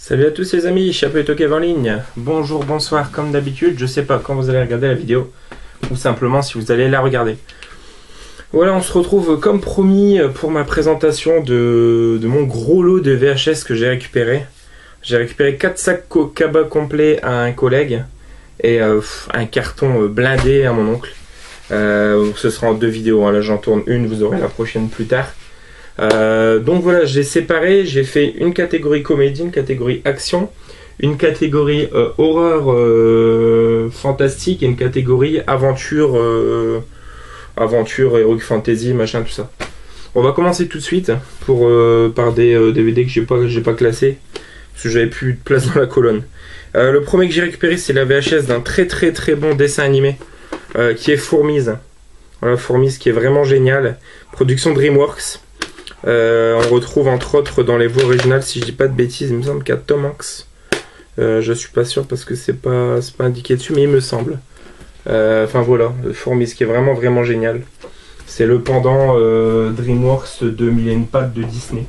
Salut à tous les amis, Chapeau et Tokev en ligne. Bonjour, bonsoir, comme d'habitude, je sais pas quand vous allez regarder la vidéo, ou simplement si vous allez la regarder. Voilà, on se retrouve comme promis pour ma présentation de mon gros lot de VHS que j'ai récupéré. J'ai récupéré 4 sacs cabas complets à un collègue et un carton blindé à mon oncle. Ce sera en 2 vidéos, hein. Là j'en tourne une, vous aurez la prochaine plus tard. Donc voilà, j'ai séparé, j'ai fait une catégorie comédie, une catégorie action, une catégorie horreur fantastique et une catégorie aventure, heroic fantasy, machin, tout ça. On va commencer tout de suite par des DVD que j'ai pas classés parce que j'avais plus de place dans la colonne. Le premier que j'ai récupéré, c'est la VHS d'un très bon dessin animé qui est Fourmise. Voilà, Fourmise qui est vraiment génial. Production DreamWorks. On retrouve entre autres dans les voix originales, si je dis pas de bêtises, il me semble qu'il y a Tom Hanks. Je suis pas sûr parce que c'est pas indiqué dessus, mais il me semble. Enfin voilà, Fourmise qui est vraiment génial. C'est le pendant DreamWorks de Mille et une pattes de Disney.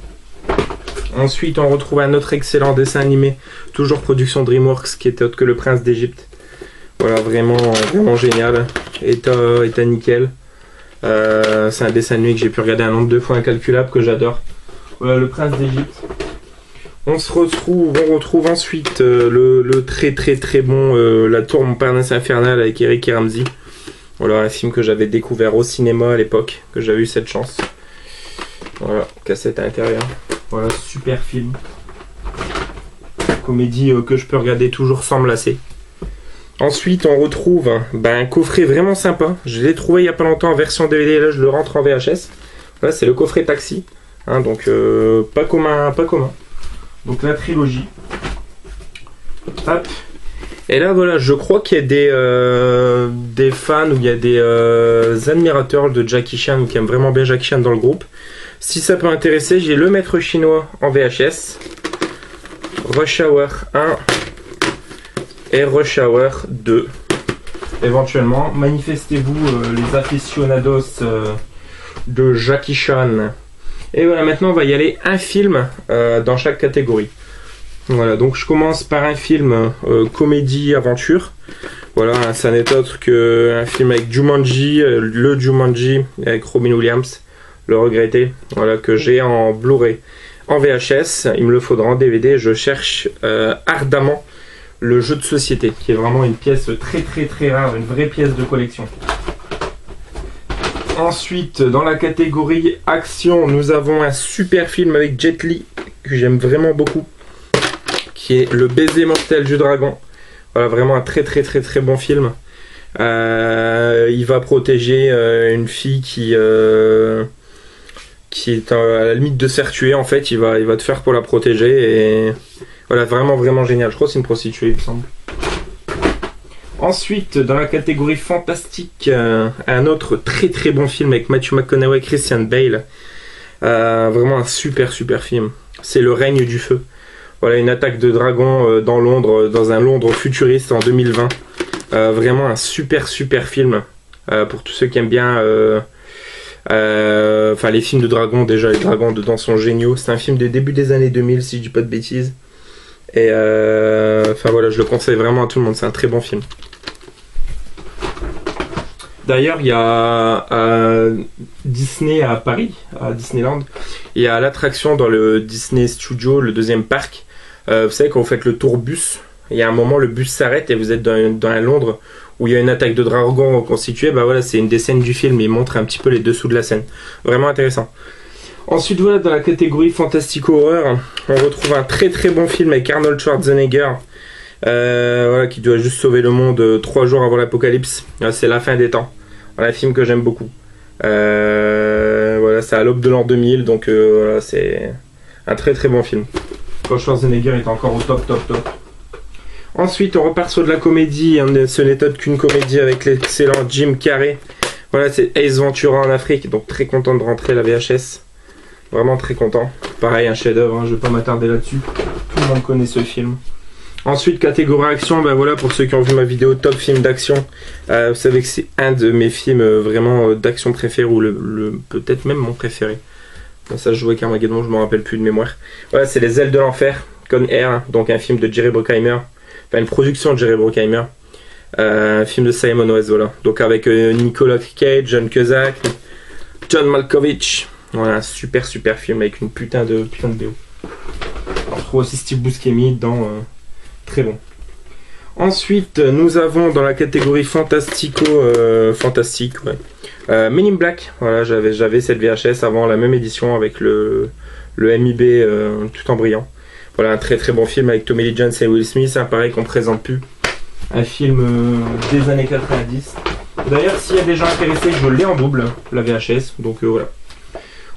Ensuite, on retrouve un autre excellent dessin animé, toujours production DreamWorks, qui était autre que Le Prince d'Égypte. Voilà, vraiment génial. État nickel. C'est un dessin animé que j'ai pu regarder un nombre de fois incalculable, que j'adore. Voilà, Le Prince d'Égypte. On retrouve ensuite le très bon La Tour Montparnasse Infernale avec Eric et Ramsey. Voilà, un film que j'avais découvert au cinéma à l'époque, que j'avais eu cette chance. Voilà, cassette à l'intérieur. Voilà, super film. Comédie que je peux regarder toujours sans me lasser. Ensuite, on retrouve un coffret vraiment sympa. Je l'ai trouvé il n'y a pas longtemps en version DVD. Là, je le rentre en VHS. Voilà, c'est le coffret Taxi. Hein, donc, pas commun. Donc, la trilogie. Hop. Et là, voilà, je crois qu'il y a des fans ou il y a des admirateurs de Jackie Chan qui aiment vraiment bien Jackie Chan dans le groupe. Si ça peut intéresser, j'ai Le Maître Chinois en VHS. Rush Hour 1. Et Rush Hour 2. Éventuellement, manifestez-vous les aficionados de Jackie Chan. Et voilà, maintenant on va y aller un film dans chaque catégorie. Voilà, donc je commence par un film comédie aventure. Voilà, ça n'est autre qu'un film avec Jumanji, le Jumanji avec Robin Williams, le regretté. Voilà, que j'ai en Blu-ray, en VHS. Il me le faudra en DVD. Je cherche ardemment le jeu de société, qui est vraiment une pièce très rare, une vraie pièce de collection. Ensuite, dans la catégorie action, nous avons un super film avec Jet Li, que j'aime vraiment beaucoup, qui est Le Baiser Mortel du Dragon. Voilà, vraiment un très bon film. Il va protéger une fille qui est à la limite de se faire tuer, en fait. Il va te faire pour la protéger et... Voilà, vraiment génial. Je crois que c'est une prostituée, il me semble. Ensuite, dans la catégorie fantastique, un autre très bon film avec Matthew McConaughey et Christian Bale. Vraiment un super film. C'est Le Règne du Feu. Voilà, une attaque de dragons dans Londres, dans un Londres futuriste en 2020. Vraiment un super film. Pour tous ceux qui aiment bien... les films de dragons, déjà, les dragons dedans sont géniaux. C'est un film des débuts des années 2000, si je dis pas de bêtises. Et voilà, je le conseille vraiment à tout le monde, c'est un très bon film. D'ailleurs, il y a Disney à Paris, à Disneyland, il y a l'attraction dans le Disney Studio, le deuxième parc. Vous savez, quand vous faites le tour bus, il y a un moment, le bus s'arrête et vous êtes dans un Londres où il y a une attaque de dragons reconstituée. Voilà, c'est une des scènes du film, il montre un petit peu les dessous de la scène. Vraiment intéressant. Ensuite, voilà, dans la catégorie fantastique-horreur, on retrouve un très bon film avec Arnold Schwarzenegger, voilà, qui doit juste sauver le monde 3 jours avant l'apocalypse. C'est La Fin des Temps. Voilà, un film que j'aime beaucoup. Voilà, c'est à l'aube de l'an 2000, donc voilà, c'est un très bon film. Quand Schwarzenegger est encore au top. Ensuite, on repart sur de la comédie. Ce n'est autre qu'une comédie avec l'excellent Jim Carrey. Voilà, c'est Ace Ventura en Afrique, donc très content de rentrer la VHS. Vraiment très content. Pareil, un chef-d'œuvre, hein, je vais pas m'attarder là-dessus. Tout le monde connaît ce film. Ensuite, catégorie action, voilà, pour ceux qui ont vu ma vidéo top film d'action, vous savez que c'est un de mes films vraiment d'action préférés, ou peut-être même mon préféré. Ça, je jouais avec Armageddon, je me rappelle plus de mémoire. Voilà, c'est Les Ailes de l'Enfer, Con Air, donc un film de Jerry Bruckheimer, enfin une production de Jerry Bruckheimer, un film de Simon West, voilà. Donc avec Nicolas Cage, John Cusack, John Malkovich, voilà, un super film avec une putain de BO. On retrouve aussi Steve Buscemi dedans, très bon. Ensuite, nous avons dans la catégorie fantastique, ouais. Men in Black, voilà, j'avais cette VHS avant la même édition avec le MIB tout en brillant. Voilà, un très bon film avec Tommy Lee Jones et Will Smith, hein, pareil qu'on présente plus. Un film des années 90. D'ailleurs, s'il y a des gens intéressés, je l'ai en double, la VHS, donc voilà.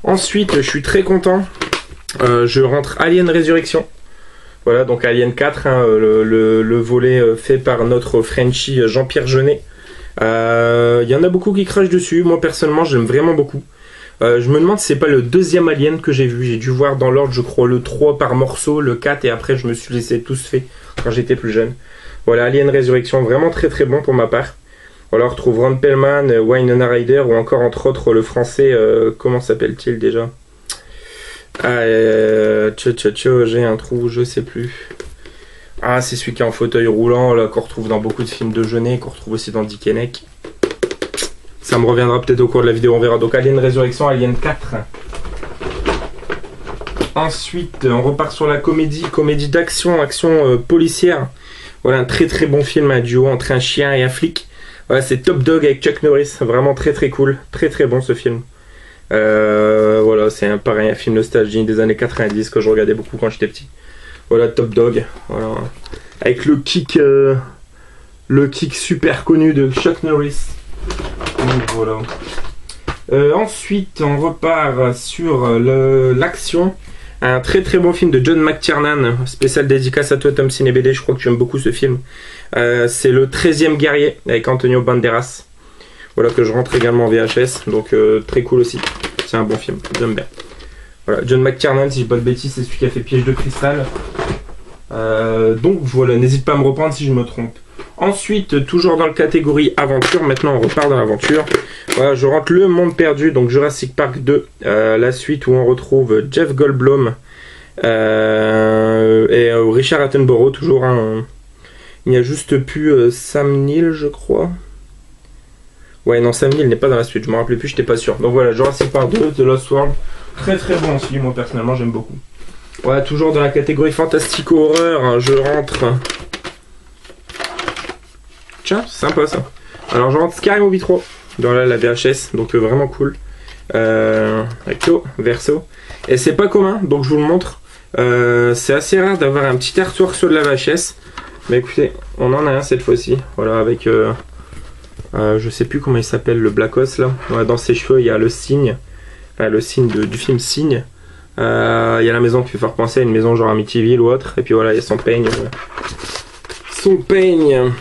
Ensuite, je suis très content, je rentre Alien Résurrection. Voilà, donc Alien 4, hein, le volet fait par notre Frenchie Jean-Pierre Jeunet. Il y en a beaucoup qui crachent dessus, moi personnellement j'aime vraiment beaucoup. Je me demande si c'est pas le deuxième Alien que j'ai vu, j'ai dû voir dans l'ordre je crois le 3 par morceau, le 4 et après je me suis laissé tous fait quand j'étais plus jeune. Voilà, Alien Résurrection, vraiment très bon pour ma part. Voilà, on retrouve Ron Perlman, Winona Ryder ou encore entre autres le français, comment s'appelle-t-il déjà? J'ai un trou, je sais plus. Ah, c'est celui qui est en fauteuil roulant, là, qu'on retrouve dans beaucoup de films de Jeunet, qu'on retrouve aussi dans Dick et Neck. Ça me reviendra peut-être au cours de la vidéo, on verra. Donc Alien Résurrection, Alien 4. Ensuite, on repart sur la comédie d'action, action policière. Voilà, un très bon film, un duo entre un chien et un flic. Voilà, c'est Top Dog avec Chuck Norris, vraiment très cool, très bon ce film. Voilà, c'est pareil, un film nostalgique des années 90 que je regardais beaucoup quand j'étais petit. Voilà, Top Dog, voilà. Avec le kick super connu de Chuck Norris. Donc voilà. Ensuite, on repart sur l'action. Un très bon film de John McTiernan, spécial dédicace à toi Tom Cinébd, je crois que tu aimes beaucoup ce film. C'est le 13e guerrier avec Antonio Banderas. Voilà, que je rentre également en VHS, donc très cool aussi. C'est un bon film, j'aime bien. Voilà, John McTiernan, si je dis pas de bêtises, c'est celui qui a fait Piège de cristal. Donc voilà, n'hésite pas à me reprendre si je me trompe. Ensuite, toujours dans la catégorie aventure, maintenant on repart dans l'aventure. Voilà, je rentre Le Monde Perdu, donc Jurassic Park 2, la suite où on retrouve Jeff Goldblum et Richard Attenborough, toujours un... Il n'y a juste plus Sam Neill, je crois. Ouais, non, Sam Neill n'est pas dans la suite, je me rappelais plus, j'étais pas sûr. Donc voilà, Jurassic Park 2, The Lost World, très bon aussi, moi personnellement j'aime beaucoup. Voilà, toujours dans la catégorie fantastique-horreur, hein, je rentre... Tiens, c'est sympa ça. Alors je rentre Scary Movie 3 dans la VHS, donc vraiment cool. Recto, verso. Et c'est pas commun, donc je vous le montre. C'est assez rare d'avoir un petit artwork sur de la VHS. Mais écoutez, on en a un cette fois-ci. Voilà, avec... je sais plus comment il s'appelle, le Black Ops là. Ouais, dans ses cheveux, il y a le cygne. Enfin, le cygne du film Cygne. Il y a la maison qui fait faire penser à une maison genre Amityville ou autre. Et puis voilà, il y a son peigne. Son peigne.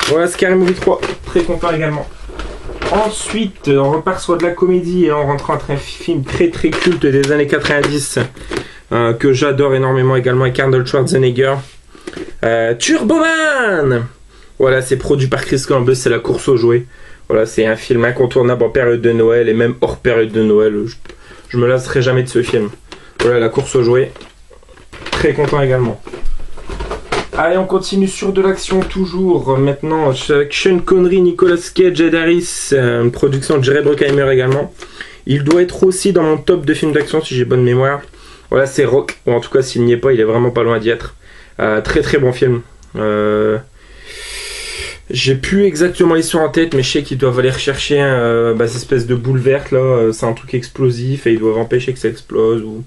Voilà, Scary Movie 3, très content également. Ensuite, on repart sur de la comédie et on rentre entre un film très culte des années 90 que j'adore énormément également avec Arnold Schwarzenegger. Turboman. Voilà, c'est produit par Chris Columbus, c'est la course aux jouets. Voilà, c'est un film incontournable en période de Noël et même hors période de Noël. Je me lasserai jamais de ce film. Voilà, la course aux jouets. Très content également. Allez, on continue sur de l'action toujours. Maintenant, avec Sean Connery, Nicolas Cage, Ed Harris, une production de Jerry Bruckheimer également. Il doit être aussi dans mon top de films d'action si j'ai bonne mémoire. Voilà, c'est Rock, ou en tout cas s'il n'y est pas, il est vraiment pas loin d'y être. Très bon film. J'ai plus exactement l'histoire en tête, mais je sais qu'ils doivent aller rechercher cette espèce de boule verte là. C'est un truc explosif et ils doivent empêcher que ça explose. Ou...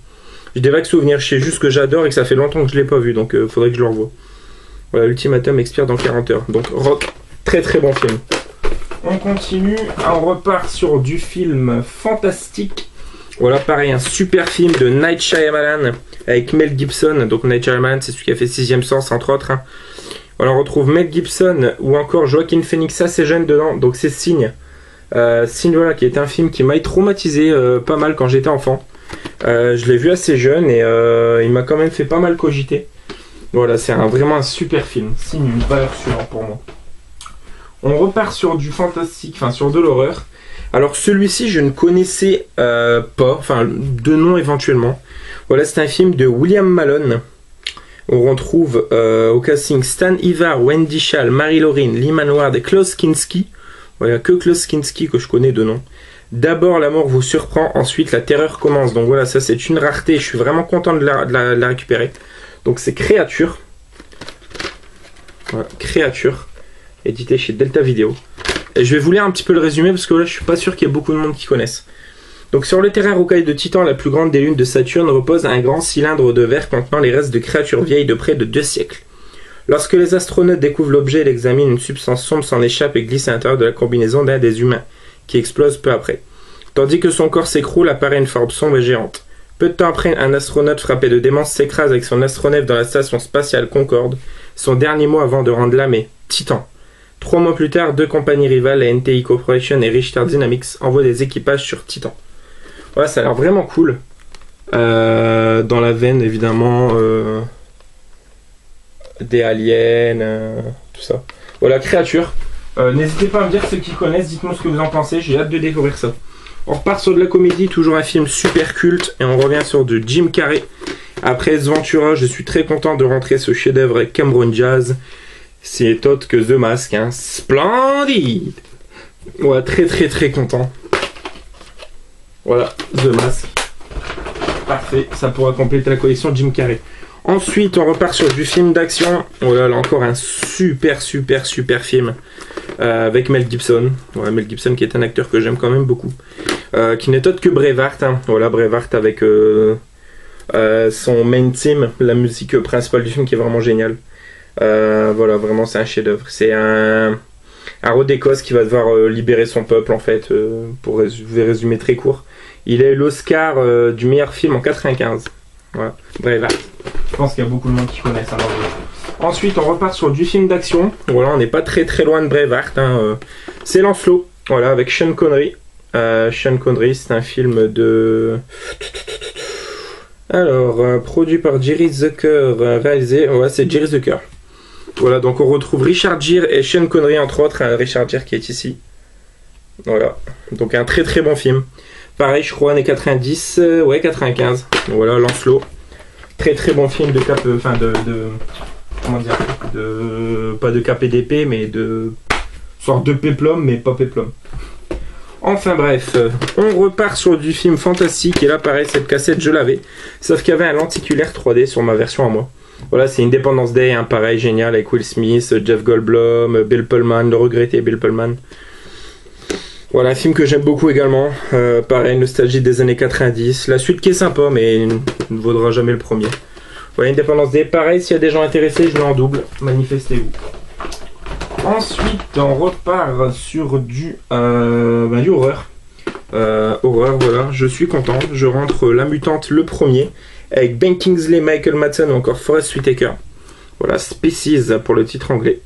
J'ai des vagues souvenirs, je sais juste que j'adore et que ça fait longtemps que je l'ai pas vu, donc faudrait que je le revoie. Voilà, l'ultimatum expire dans 40 heures. Donc Rock, très bon film. On continue, on repart sur du film fantastique. Voilà, pareil, un super film de Night Shyamalan avec Mel Gibson. Donc Night Shyamalan, c'est celui qui a fait Sixième Sens, entre autres. Hein. Voilà, on retrouve Mel Gibson ou encore Joaquin Phoenix, assez jeune dedans. Donc c'est Signe. Signe, voilà, qui est un film qui m'a traumatisé pas mal quand j'étais enfant. Je l'ai vu assez jeune et il m'a quand même fait pas mal cogiter. Voilà, c'est vraiment un super film. Signe, une valeur sûre pour moi. On repart sur du fantastique, enfin sur de l'horreur. Alors celui-ci, je ne connaissais pas, enfin de nom éventuellement. Voilà, c'est un film de William Malone. On retrouve au casting Stan Ivar, Wendy Schall, Marie-Laurine, Lyman Ward et Klaus Kinski. Voilà, que Klaus Kinski que je connais de nom. D'abord, la mort vous surprend, ensuite la terreur commence. Donc voilà, ça c'est une rareté, je suis vraiment content de la récupérer. Donc c'est Créature. Voilà, Créature, édité chez Delta Video. Et je vais vous lire un petit peu le résumé parce que là je suis pas sûr qu'il y ait beaucoup de monde qui connaisse. Donc sur le terrain rocaille de Titan, la plus grande des lunes de Saturne, repose un grand cylindre de verre contenant les restes de créatures vieilles de près de 2 siècles. Lorsque les astronautes découvrent l'objet et l'examinent, une substance sombre s'en échappe et glisse à l'intérieur de la combinaison d'un des humains, qui explose peu après. Tandis que son corps s'écroule, apparaît une forme sombre et géante. Peu de temps après, un astronaute frappé de démence s'écrase avec son astronef dans la station spatiale Concorde, son dernier mot avant de rendre l'âme est Titan. 3 mois plus tard, 2 compagnies rivales, la NTI Corporation et Richter Dynamics, envoient des équipages sur Titan. Voilà, ça a l'air vraiment cool. Dans la veine, évidemment, des aliens, tout ça. Voilà, Créature. N'hésitez pas à me dire ceux qui connaissent, dites-moi ce que vous en pensez, j'ai hâte de découvrir ça. On repart sur de la comédie, toujours un film super culte, et on revient sur de Jim Carrey. Après Ventura, je suis très content de rentrer ce chef-d'œuvre avec Cameron Diaz. C'est autre que The Mask, hein. Splendide. Ouais, très très très content. Voilà, The Mask. Parfait, ça pourra compléter la collection Jim Carrey. Ensuite, on repart sur du film d'action. Voilà, là encore un super film avec Mel Gibson. Voilà, Mel Gibson qui est un acteur que j'aime quand même beaucoup. Qui n'est autre que Braveheart. Hein. Voilà, Braveheart avec son main theme, la musique principale du film qui est vraiment géniale. Voilà, vraiment c'est un chef-d'œuvre. C'est un roi d'Écosse qui va devoir libérer son peuple en fait. Pour résumer très court. Il a eu l'Oscar du meilleur film en 95. Voilà, Braveheart. Je pense qu'il y a beaucoup de monde qui connaissent. Alors, ensuite, on repart sur du film d'action. Voilà, on n'est pas très loin de Braveheart. Hein. C'est Lancelot. Voilà, avec Sean Connery. Sean Connery, c'est un film de... Alors, produit par Jerry Zucker, réalisé... Ouais, c'est Jerry Zucker. Voilà, donc on retrouve Richard Gere et Sean Connery, entre autres. Richard Gere qui est ici. Voilà, donc un très bon film. Pareil, je crois, années 90, ouais, 95. Voilà, Lancelot. Très bon film de cap... Enfin, comment dire, pas de KPDP, mais de... sorte de péplum, mais pas péplum. Enfin bref, on repart sur du film fantastique, et là pareil, cette cassette je l'avais, sauf qu'il y avait un lenticulaire 3D sur ma version à moi. Voilà, c'est Independence Day, hein, pareil, génial, avec Will Smith, Jeff Goldblum, Bill Pullman, le regretté Bill Pullman. Voilà, un film que j'aime beaucoup également, pareil, nostalgie des années 90, la suite qui est sympa, mais ne vaudra jamais le premier. Voilà, Independence Day, pareil, s'il y a des gens intéressés, je mets en double, manifestez-vous. Ensuite, on repart sur du horreur. Horreur, voilà, je suis content. Je rentre La Mutante, le premier, avec Ben Kingsley, Michael Madsen ou encore Forest Whitaker. Voilà, Species pour le titre anglais,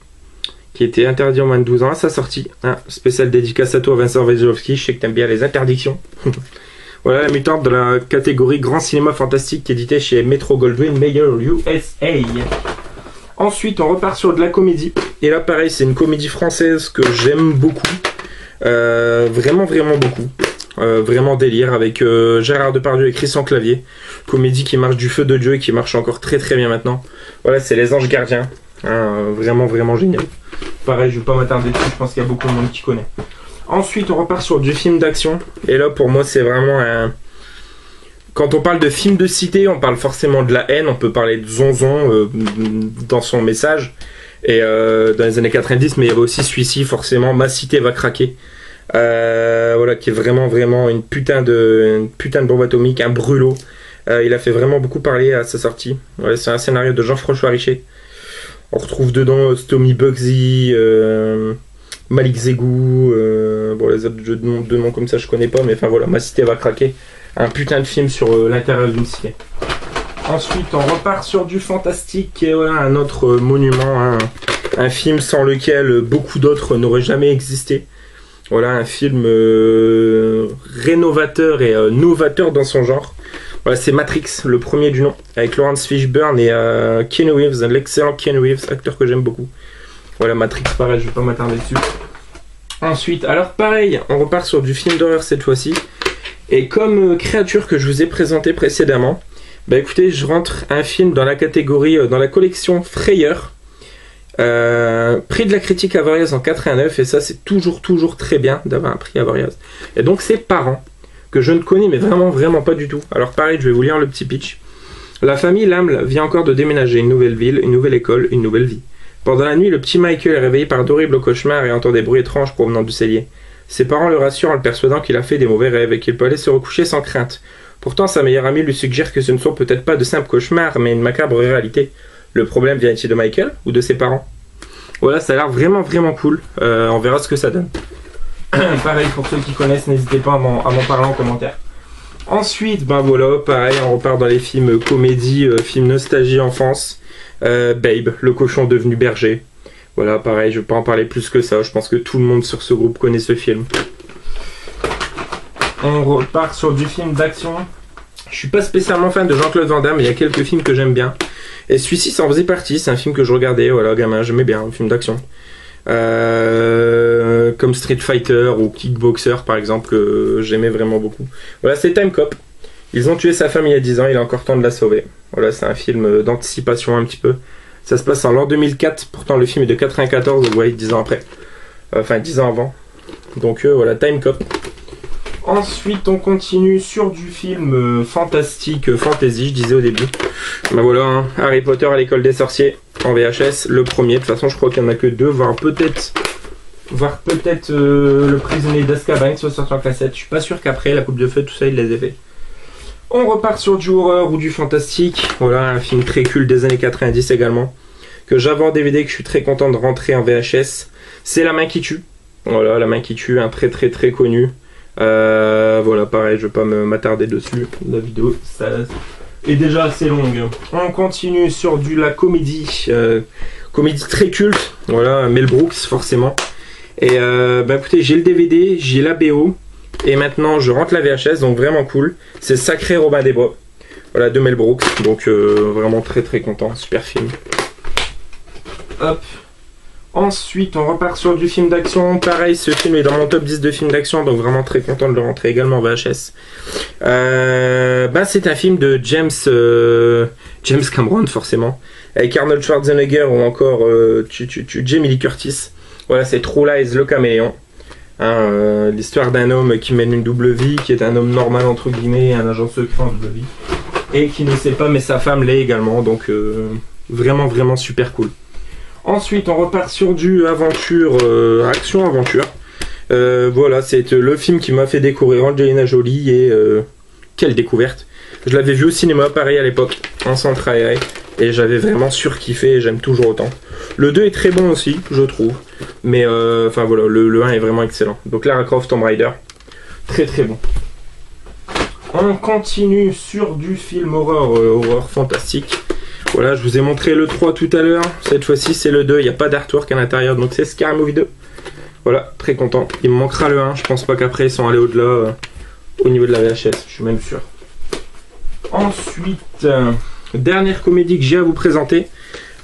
qui était interdit en moins de 12 ans à sa sortie. Hein, spécial dédicace à toi, Vincent Vezovski, je sais que t'aimes bien les interdictions. Voilà, La Mutante de la catégorie Grand Cinéma Fantastique, édité chez Metro-Goldwyn-Mayer USA. Ensuite, on repart sur de la comédie. Et là, pareil, c'est une comédie française que j'aime beaucoup. Vraiment beaucoup. Vraiment délire avec Gérard Depardieu et Christian Clavier. Comédie qui marche du feu de Dieu et qui marche encore très bien maintenant. Voilà, c'est Les Anges Gardiens. Hein, vraiment génial. Pareil, je vais pas m'attarder dessus, je pense qu'il y a beaucoup de monde qui connaît. Ensuite, on repart sur du film d'action. Et là, pour moi, c'est vraiment un... Quand on parle de film de cité, on parle forcément de la haine, on peut parler de Zonzon dans son message, et dans les années 90, mais il y avait aussi celui-ci, forcément, Ma cité va craquer, voilà, qui est vraiment une putain de bombe atomique, un brûlot. Il a fait vraiment beaucoup parler à sa sortie. Ouais, c'est un scénario de Jean-François Richer. On retrouve dedans Tommy Bugsy, Malik Zegou, bon, les autres jeux de noms comme ça je connais pas, mais enfin voilà, Ma cité va craquer. Un putain de film sur l'intérieur d'une cité. Ensuite, on repart sur du fantastique, et voilà, un autre monument, hein, un film sans lequel beaucoup d'autres n'auraient jamais existé. Voilà, un film rénovateur et novateur dans son genre. Voilà, c'est Matrix, le premier du nom, avec Laurence Fishburne et Keanu Reeves, l'excellent Keanu Reeves, acteur que j'aime beaucoup. Voilà, Matrix, pareil, je vais pas m'attarder dessus. Ensuite, alors pareil, on repart sur du film d'horreur cette fois-ci. Et comme Créature que je vous ai présenté précédemment, Bah écoutez, je rentre un film dans la catégorie, dans la collection Frayeur. Prix de la critique Avariaz en 89, et ça c'est toujours très bien d'avoir un prix Avariaz. Et donc c'est Parents, que je ne connais mais vraiment pas du tout. Alors pareil, je vais vous lire le petit pitch. La famille Lamle vient encore de déménager, une nouvelle ville, une nouvelle école, une nouvelle vie. Pendant la nuit, le petit Michael est réveillé par d'horribles cauchemars et entend des bruits étranges provenant du cellier. Ses parents le rassurent en le persuadant qu'il a fait des mauvais rêves et qu'il peut aller se recoucher sans crainte. Pourtant, sa meilleure amie lui suggère que ce ne sont peut-être pas de simples cauchemars, mais une macabre réalité. Le problème vient-il de Michael ou de ses parents? Voilà, ça a l'air vraiment cool. On verra ce que ça donne. Pareil, pour ceux qui connaissent, n'hésitez pas à m'en parler en commentaire. Ensuite, ben voilà, pareil, on repart dans les films comédie, films nostalgie enfance. Babe, le cochon devenu berger. Voilà, pareil, je vais pas en parler plus que ça. Je pense que tout le monde sur ce groupe connaît ce film. On repart sur du film d'action. Je suis pas spécialement fan de Jean-Claude Van Damme, mais il y a quelques films que j'aime bien. Et celui-ci, ça en faisait partie. C'est un film que je regardais, voilà, gamin, j'aimais bien, un film d'action. Comme Street Fighter ou Kickboxer, par exemple, que j'aimais vraiment beaucoup. Voilà, c'est Time Cop. Ils ont tué sa femme il y a 10 ans, il est encore temps de la sauver. Voilà, c'est un film d'anticipation un petit peu. Ça se passe en l'an 2004, pourtant le film est de 94, vous voyez, 10 ans après. Enfin, 10 ans avant. Donc voilà, Time Cop. Ensuite, on continue sur du film fantastique, fantasy, je disais au début. Ben voilà, hein, Harry Potter à l'école des sorciers, en VHS, le premier. De toute façon, je crois qu'il n'y en a que deux, voire peut-être le prisonnier d'Azkaban qui soit sorti en cassette. Je suis pas sûr qu'après, la coupe de feu, tout ça, il les ait fait. On repart sur du horreur ou du fantastique. Voilà, un film très culte des années 90 également, que j'avais en DVD, que je suis très content de rentrer en VHS. C'est La Main qui tue. Voilà, La Main qui tue, un très connu. Voilà, pareil, je vais pas m'attarder dessus. La vidéo, ça est déjà assez longue. On continue sur la comédie. Comédie très culte. Voilà, Mel Brooks, forcément. Et bah écoutez, j'ai le DVD, j'ai la BO. Et maintenant, je rentre la VHS, donc vraiment cool. C'est Sacré Robin des Bois. Voilà, de Mel Brooks. Donc vraiment très content. Super film. Hop. Ensuite, on repart sur du film d'action. Pareil, ce film est dans mon top 10 de films d'action, donc vraiment très content de le rentrer également en VHS. C'est un film de James Cameron, forcément, avec Arnold Schwarzenegger ou encore Jamie Lee Curtis. Voilà, c'est True Lies, le caméléon. Hein, l'histoire d'un homme qui mène une double vie, qui est un homme normal entre guillemets, un agent secret en double vie, et qui ne sait pas, mais sa femme l'est également, donc vraiment super cool. Ensuite, on repart sur du action-aventure. Voilà, c'est le film qui m'a fait découvrir Angelina Jolie et quelle découverte. Je l'avais vu au cinéma, pareil à l'époque, en centre aéré, et j'avais vraiment surkiffé et j'aime toujours autant. Le 2 est très bon aussi, je trouve, mais enfin voilà, le 1 est vraiment excellent. Donc Lara Croft Tomb Raider, très bon. On continue sur du film horreur fantastique. Voilà, je vous ai montré le 3 tout à l'heure. Cette fois-ci, c'est le 2. Il n'y a pas d'artwork à l'intérieur. Donc, c'est Scary Movie 2. Voilà, très content. Il me manquera le 1. Je pense pas qu'après, ils sont allés au-delà au niveau de la VHS. Je suis même sûr. Ensuite, dernière comédie que j'ai à vous présenter.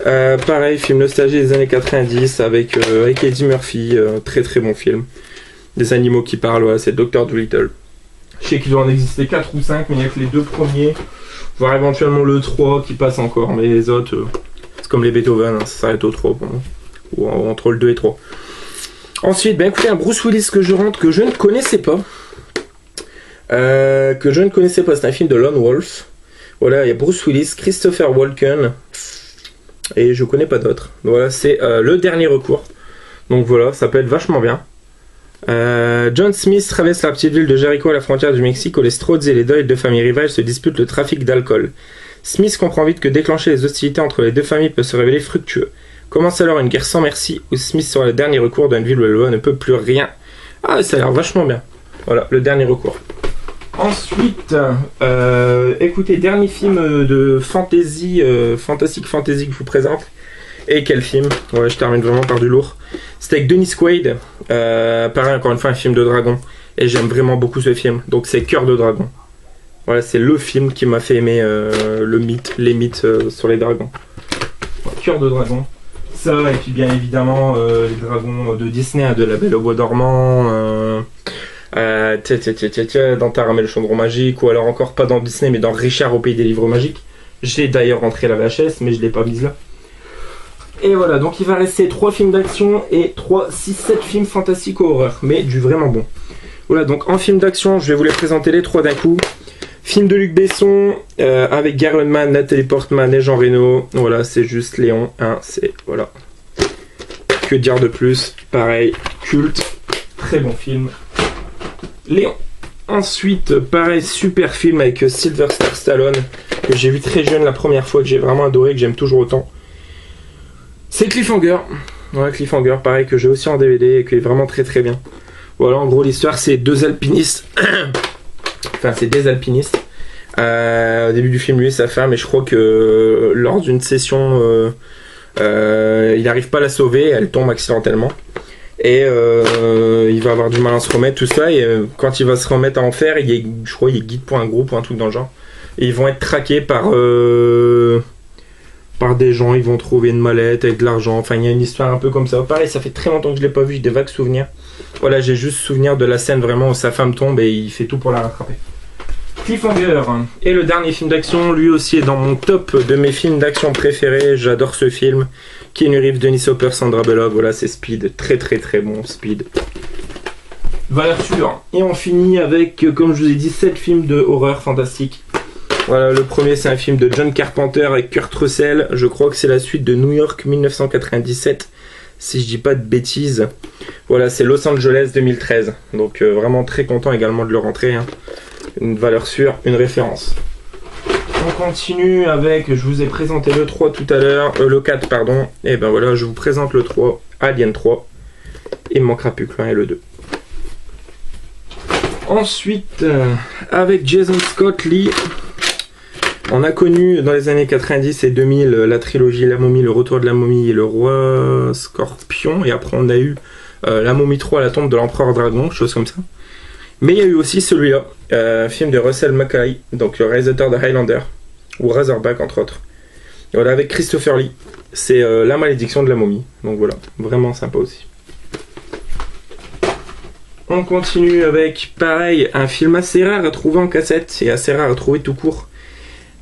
Pareil, film nostalgie des années 90 avec Eddie Murphy. Très bon film. Des animaux qui parlent. Voilà, c'est Dr. Dolittle. Je sais qu'il doit en exister 4 ou 5, mais il n'y a que les deux premiers. Voire éventuellement le 3 qui passe encore, mais les autres, c'est comme les Beethoven, hein, ça s'arrête au 3 pour moi. Ou entre le 2 et 3. Ensuite, écoutez, un Bruce Willis que je rentre, que je ne connaissais pas. C'est un film de Lone Wolf. Voilà, il y a Bruce Willis, Christopher Walken, et je connais pas d'autres. Voilà, c'est le dernier recours. Donc voilà, ça peut être vachement bien. John Smith traverse la petite ville de Jericho à la frontière du Mexique où les Strozzi et les Doyle, deux familles rivales, se disputent le trafic d'alcool. Smith comprend vite que déclencher les hostilités entre les deux familles peut se révéler fructueux. Commence alors une guerre sans merci où Smith sera le dernier recours d'une ville où la loi ne peut plus rien. Ah, ça a l'air vachement bien. Voilà, le dernier recours. Ensuite, écoutez, dernier film de fantasy, fantastique fantasy que je vous présente. Et quel film? Ouais, je termine vraiment par du lourd. C'était avec Dennis Quaid. Pareil, encore une fois, un film de dragon. Et j'aime vraiment beaucoup ce film. Donc c'est Cœur de Dragon. Voilà, c'est le film qui m'a fait aimer les mythes sur les dragons. Ouais, Cœur de Dragon. Ça, et puis bien évidemment, les dragons de Disney, hein, de La Belle au Bois dormant. Dans Taram et le Chaudron Magique, ou alors encore pas dans Disney, mais dans Richard au Pays des Livres Magiques. J'ai d'ailleurs rentré la VHS, mais je l'ai pas mise là. Et voilà, donc il va rester 3 films d'action et 7 films fantastiques ou horreur, mais du vraiment bon. Voilà, donc en film d'action, je vais vous les présenter les 3 d'un coup. Film de Luc Besson, avec Gary Oldman, Nathalie Portman et Jean Reno. Voilà, c'est juste Léon, hein, c'est... Voilà. Que dire de plus? Pareil, culte, très bon film. Léon. Ensuite, pareil, super film avec Sylvester Stallone, que j'ai vu très jeune la première fois, que j'ai vraiment adoré, que j'aime toujours autant. C'est Cliffhanger. Voilà, Cliffhanger, pareil, que j'ai aussi en DVD et qui est vraiment très très bien. Voilà, en gros, l'histoire, c'est 2 alpinistes. Enfin, c'est des alpinistes. Au début du film, lui et sa femme, et je crois que lors d'une session, il n'arrive pas à la sauver, elle tombe accidentellement. Et il va avoir du mal à se remettre, tout ça. Et quand il va se remettre à en faire, je crois qu'il est guide pour un groupe ou un truc dans le genre. Et ils vont être traqués par des gens, ils vont trouver une mallette avec de l'argent. Enfin, il y a une histoire un peu comme ça. Pareil, ça fait très longtemps que je ne l'ai pas vu, j'ai des vagues souvenirs. Voilà, j'ai juste souvenir de la scène vraiment où sa femme tombe et il fait tout pour la rattraper. Cliffhanger. Et le dernier film d'action, lui aussi est dans mon top de mes films d'action préférés. J'adore ce film. Keanu Reeves, Dennis Hopper, Sandra Bullock. Voilà, c'est Speed. Très très très bon, Speed. Valeur sûre. Et on finit avec, comme je vous ai dit, 7 films de horreur fantastique. Voilà, le premier c'est un film de John Carpenter avec Kurt Russell. Je crois que c'est la suite de New York 1997. Si je dis pas de bêtises. Voilà, c'est Los Angeles 2013. Donc vraiment très content également de le rentrer. Hein. Une valeur sûre, une référence. On continue avec, je vous ai présenté le 3 tout à l'heure, le 4 pardon. Et ben voilà, je vous présente le 3, Alien 3. Il me manquera plus que le 1 et le 2. Ensuite, avec Jason Scott Lee, on a connu dans les années 90 et 2000 la trilogie La Momie, Le Retour de la Momie et Le Roi Scorpion. Et après on a eu La Momie 3, La Tombe de l'Empereur Dragon, chose comme ça. Mais il y a eu aussi celui-là, film de Russell Mulcahy, donc le réalisateur de Highlander, ou Razorback entre autres. Et voilà, avec Christopher Lee, c'est La Malédiction de la Momie. Donc voilà, vraiment sympa aussi. On continue avec, pareil, un film assez rare à trouver en cassette, et assez rare à trouver tout court.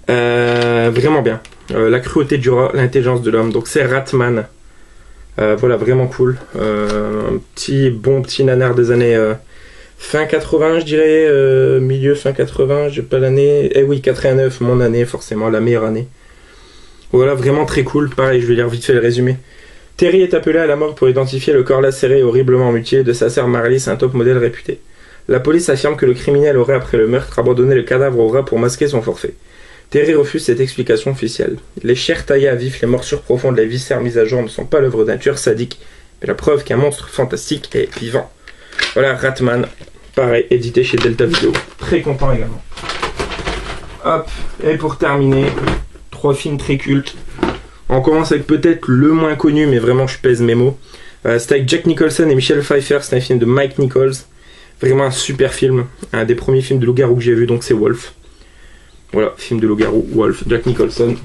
Vraiment bien. La cruauté du rat, l'intelligence de l'homme, donc c'est Ratman. Voilà, vraiment cool. Un bon petit nanar des années... fin 80, je dirais, milieu fin 80, j'ai pas l'année. Eh oui, 89, mon année, forcément, la meilleure année. Voilà, vraiment très cool. Pareil, je vais lire vite fait le résumé. Terry est appelé à la morgue pour identifier le corps lacéré et horriblement mutilé de sa sœur Marlies, un top modèle réputé. La police affirme que le criminel aurait, après le meurtre, abandonné le cadavre au rat pour masquer son forfait. Terry refuse cette explication officielle. Les chairs taillées à vif, les morsures profondes, les viscères mises à jour ne sont pas l'œuvre d'un tueur sadique, mais la preuve qu'un monstre fantastique est vivant. Voilà, Ratman. Pareil, édité chez Delta Video. Très content également. Hop, et pour terminer, 3 films très cultes. On commence avec peut-être le moins connu, mais vraiment je pèse mes mots. C'est avec Jack Nicholson et Michelle Pfeiffer, c'est un film de Mike Nichols. Vraiment un super film. Un des premiers films de loup-garou que j'ai vu, donc c'est Wolf. Voilà, film de loup-garou, Wolf, Jack Nicholson.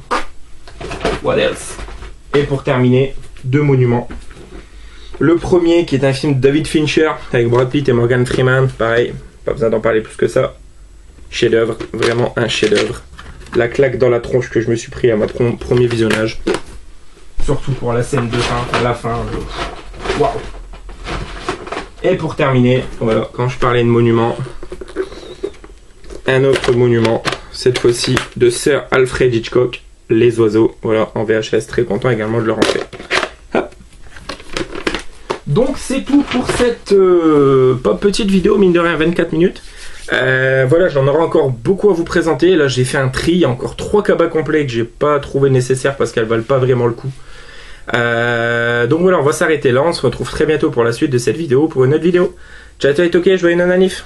What else? Et pour terminer, 2 monuments. Le premier qui est un film de David Fincher avec Brad Pitt et Morgan Freeman, pareil, pas besoin d'en parler plus que ça. Chef-d'œuvre, vraiment un chef-d'œuvre. La claque dans la tronche que je me suis pris à ma premier visionnage. Surtout pour la scène de fin, à la fin. Waouh! Et pour terminer, voilà, quand je parlais de monument, un autre monument, cette fois-ci de Sir Alfred Hitchcock, Les Oiseaux, voilà, en VHS, très content également de le rentrer. Donc c'est tout pour cette pas petite vidéo, mine de rien, 24 minutes. Voilà, j'en aurai encore beaucoup à vous présenter. Là j'ai fait un tri, il y a encore 3 cabas complets que j'ai pas trouvé nécessaires parce qu'elles valent pas vraiment le coup. Donc voilà, on va s'arrêter là, on se retrouve très bientôt pour la suite de cette vidéo, pour une autre vidéo. Ciao ciao et ok, joyeux non-anif.